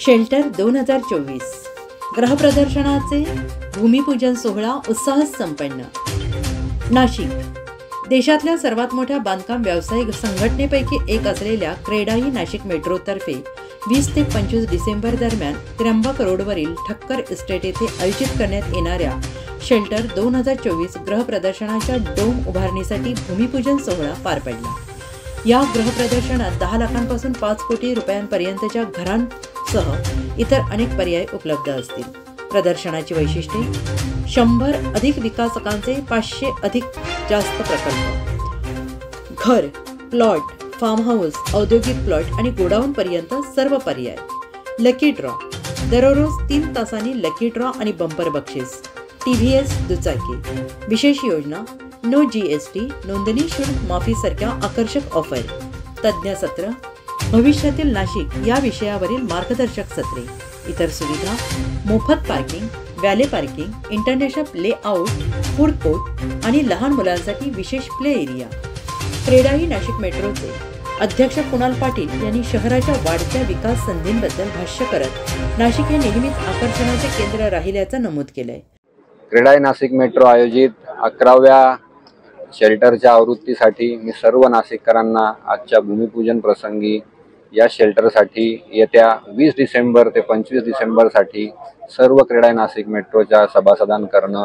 Shelter 2024 ग्रहप्रदर्शनाचे भूमिपूजन सोहळा उत्साहात संपन्न. नाशिक देशातल्या सर्वात मोठ्या बांधकाम व्यावसायिक संघटनेपैकी एक असलेल्या क्रेडाई नाशिक मेट्रोतर्फे 20 ते 25 डिसेंबर दरम्यान त्र्यंबक रोडवरील ठक्कर इस्टेट येथे आयोजित करण्यात येणाऱ्या शेल्टर 2024 ग्रहप्रदर्शनाच्या डोम उभारणीसाठी भूमिपूजन सोहळा पार पडला. या ग्रहप्रदर्शनात 10 लाखांपासून 5 कोटी रुपयांपर्यंतच्या घरांसह इतर अनेक पर्याय उपलब्ध असतील. प्रदर्शनाची वैशिष्ट्ये: 100 अधिक विकासकांचे 500 अधिक जास्त प्रकल्प, घर, प्लॉट, फार्म हाऊस, औद्योगिक प्लॉट आणि गोडाऊन पर्यंत सर्व पर्याय. लकी ड्रॉ: दररोज 3 तासांनी लकी ड्रॉ आणि बंपर बक्षीस. TVS दुचाकी. विशेष योजना: नो GST, नोंदणी शुल्क माफी सारख्या आकर्षक ऑफर. तज्ज्ञ सत्र, भविष्यातील नाशिक या विषयावरील मार्गदर्शक सत्रे. इतर सुविधा: मोफत parking, valet parking, international layout, food court आणि लहान मुलांसाठी विशेष प्ले एरिया. क्रेडाई नाशिक मेट्रोचे अध्यक्ष कुणाल पाटील यांनी शहराच्या वाढत्या विकास संधींबद्दल भाष्य करत नाशिक हे नेहमीच आकर्षणाचे केंद्र राहिल्याचं नमूद केलंय. क्रेडाई नाशिक मेट्रो आयोजित 11व्या शेल्टरच्या आवृत्तीसाठी मी सर्व नाशिककरांना आजच्या भूमिपूजन प्रसंगी या शेल्टरसाठी येत्या 20 डिसेंबर ते 25 डिसेंबरसाठी सर्व क्रेडाई नाशिक मेट्रोच्या सभासदांकडून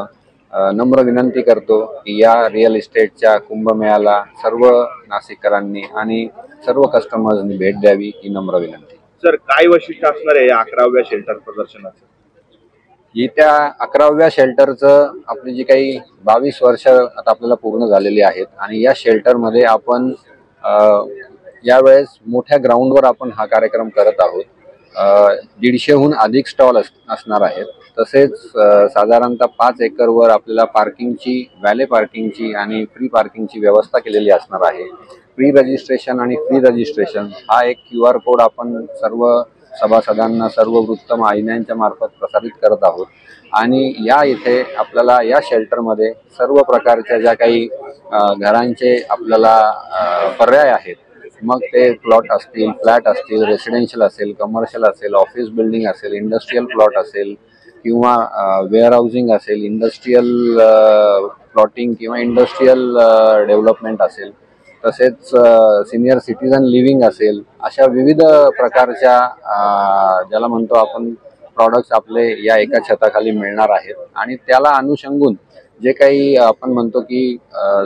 नम्र विनंती करतो की या रिअल इस्टेटच्या कुंभमेळ्याला सर्व नाशिककरांनी आणि सर्व कस्टमर्सनी भेट द्यावी ही नम्र विनंती. सर, काय वैशिष्ट्य असणार आहे या 11व्या शेल्टर प्रदर्शनाचं? येत्या 11व्या शेल्टरचं आपली जी काही 22 वर्ष आता आपल्याला पूर्ण झालेली आहेत आणि या शेल्टरमध्ये आपण यावेळेस मोठ्या ग्राउंडवर आपण हा कार्यक्रम करत आहोत. 150हून अधिक स्टॉल असणार आहेत. तसेच साधारणतः 5 एकरवर आपल्याला पार्किंगची, वॅले पार्किंगची आणि फ्री पार्किंगची व्यवस्था केलेली असणार आहे. प्री रजिस्ट्रेशन आणि फ्री रजिस्ट्रेशन हा एक QR कोड आपण सर्व सभासदांना सर्व वृत्त वाहिन्यांच्या मार्फत प्रसारित करत आहोत. आणि या इथे आपल्याला या शेल्टरमध्ये सर्व प्रकारच्या ज्या काही घरांचे आपल्याला पर्याय आहेत, मग ते प्लॉट असतील, फ्लॅट असतील, रेसिडेन्शियल असेल, कमर्शियल असेल, ऑफिस बिल्डिंग असेल, इंडस्ट्रीयल प्लॉट असेल किंवा वेअर हाऊसिंग असेल, इंडस्ट्रीयल प्लॉटिंग किंवा इंडस्ट्रीयल डेव्हलपमेंट असेल, तसेच सिनियर सिटीजन लिव्हिंग असेल, अशा विविध प्रकारच्या ज्याला म्हणतो आपण प्रॉडक्ट्स आपले या एका छताखाली मिळणार आहेत. आणि त्याला अनुषंगून जे काही आपण म्हणतो की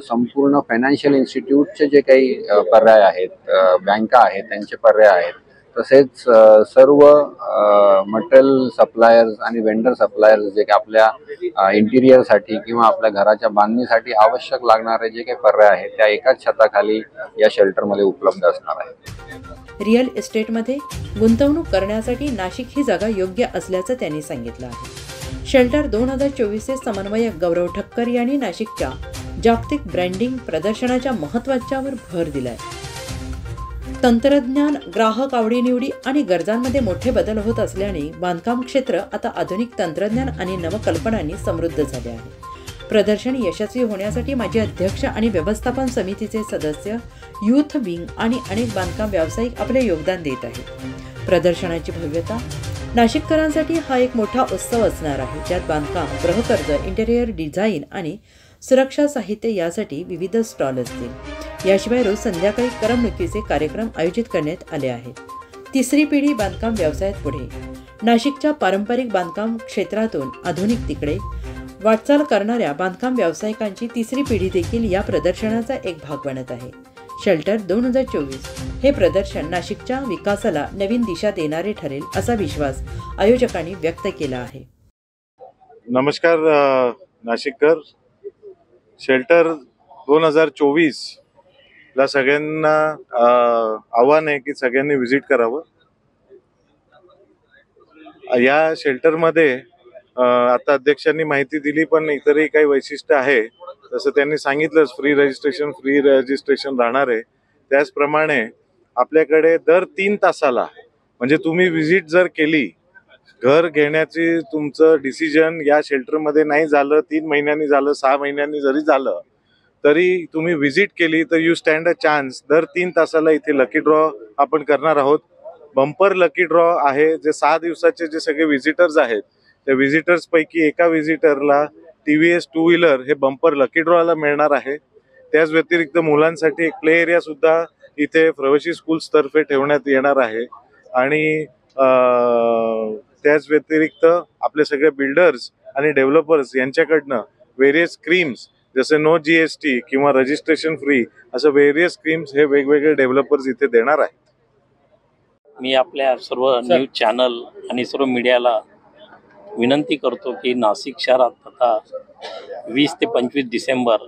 संपूर्ण फायनान्शियल इन्स्टिट्यूटचे जे काही पर्याय आहेत, बँका आहेत त्यांचे पर्याय आहेत, तसेच सर्व मटेरियल सप्लायर्स आणि वेंडर सप्लायर्स जे काही आपल्या इंटिरियरसाठी किंवा आपल्या घराच्या बांधणीसाठी आवश्यक लागणारे जे काही पर्याय आहेत त्या एकाच छताखाली या शेल्टरमध्ये उपलब्ध असणार आहे. रिअल इस्टेटमध्ये गुंतवणूक करण्यासाठी नाशिक ही जागा योग्य असल्याचं त्यांनी सांगितलं आहे. शेल्टर 2024चे समन्वयक गौरव ठक्कर यांनी नाशिकच्या जागतिक ब्रँडिंग प्रदर्शनाच्या महत्त्वाच्यावर भर दिलाय. तंत्रज्ञान, ग्राहक आवडीनिवडी आणि गरजांमध्ये मोठे बदल होत असल्याने बांधकाम क्षेत्र आता आधुनिक तंत्रज्ञान आणि नवकल्पनांनी समृद्ध झाले आहे. प्रदर्शन यशस्वी होण्यासाठी माजी अध्यक्ष आणि व्यवस्थापन समितीचे सदस्य, यूथ विंग आणि अनेक बांधकाम व्यावसायिक आपले योगदान देत आहेत. प्रदर्शनाची भव्यता: नाशिककरांसाठी हा एक मोठा उत्सव असणार आहे, ज्यात बांधकाम, गृहकर्ज, इंटेरियर डिझाईन आणि सुरक्षा साहित्य यासाठी विविध स्टॉल असतील. याशिवाय रोज संध्याकाळी करमणुकीचे कार्यक्रम आयोजित करण्यात आले आहेत. तिसरी पिढी बांधकाम व्यवसायात पुढे: नाशिकच्या पारंपरिक बांधकाम क्षेत्रातून आधुनिकतेकडे वाटचाल करणाऱ्या बांधकाम व्यावसायिकांची तिसरी पिढी देखील या प्रदर्शनाचा एक भाग बनत आहे. शेल्टर 2024 हे प्रदर्शन नाशिकच्या विकासाला नवीन दिशा देणारे ठरेल असा विश्वास आयोजकांनी व्यक्त केला आहे. नमस्कार नाशिककर. शेल्टर 2024 ला सगळ्यांना आव्हान आहे की सगळ्यांनी व्हिजिट करावं. या शेल्टरमध्ये आता अध्यक्षांनी माहिती दिली, पण इतरही काही वैशिष्ट्य आहे. जसं त्यांनी सांगितलंच, फ्री रजिस्ट्रेशन राहणार आहे. त्याचप्रमाणे आपल्याकडे दर 3 तासाला, म्हणजे तुम्ही व्हिजिट जर केली, घर घेण्याची तुमचं डिसिजन या शेल्टरमध्ये नाही झालं, 3 महिन्यांनी झालं, 6 महिन्यांनी जरी झालं, तरी तुम्ही व्हिजिट केली तर यू स्टँड अ चान्स. दर 3 तासाला इथे लकी ड्रॉ आपण करणार आहोत. बंपर लकी ड्रॉ आहे. जे 6 दिवसाचे जे सगळे व्हिजिटर्स आहेत त्या व्हिजिटर्स पैकी एका व्हिजिटरला TVS 2 व्हीलर हे बंपर लकी ड्रॉला मिळणार आहे. त्याच व्यतिरिक्त मुलांसाठी एक प्ले एरिया सुद्धा इथे प्रवासी स्कूल्स तर्फे ठेवण्यात येणार आहे. आणि त्याच व्यतिरिक्त आपले सगळे बिल्डर्स आणि डेव्हलपर्स यांच्याकडनं वेरियस स्कीम्स जसे नो GST किंवा रजिस्ट्रेशन फ्री असं वेरियस स्कीम्स हे वेगवेगळे डेव्हलपर्स इथे देणार आहेत. मी आपल्या सर्व न्यूज चॅनल आणि सर्व मीडियाला विनंती करतो की नाशिक शहरात आता 20 ते 25 डिसेंबर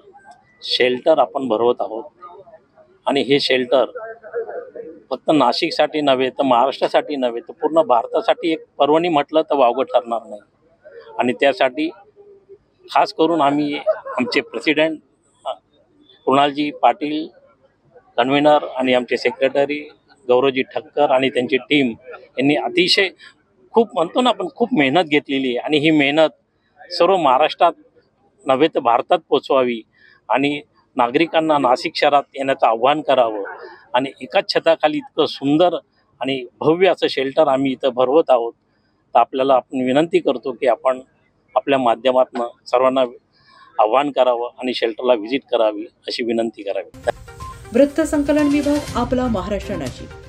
शेल्टर आपण भरवत आहोत. आणि हे शेल्टर फक्त नाशिकसाठी नव्हे तर महाराष्ट्रासाठी नव्हे तर पूर्ण भारतासाठी एक पर्वणी म्हटलं तर वावगं ठरणार नाही. आणि त्यासाठी खास करून आम्ही आमचे प्रेसिडेंट कुणालजी पाटील कन्व्हेनर आणि आमचे सेक्रेटरी गौरवजी ठक्कर आणि त्यांची टीम यांनी अतिशय खूप म्हणतो ना आपण खूप मेहनत घेतलेली आहे. आणि ही मेहनत सर्व महाराष्ट्रात नव्हे तर भारतात पोचवावी आणि नागरिकांना नाशिक शहरात येण्याचं आव्हान करावं. आणि एकाच छताखाली इतकं सुंदर आणि भव्य असं शेल्टर आम्ही इथं भरवत आहोत. तर आपल्याला आपण विनंती करतो की आपण आपल्या माध्यमातून सर्वांना आव्हान करावं आणि शेल्टरला व्हिजिट करावी अशी विनंती करावी. वृत्त संकलन विभाग, आपला महाराष्ट्र नाशिक.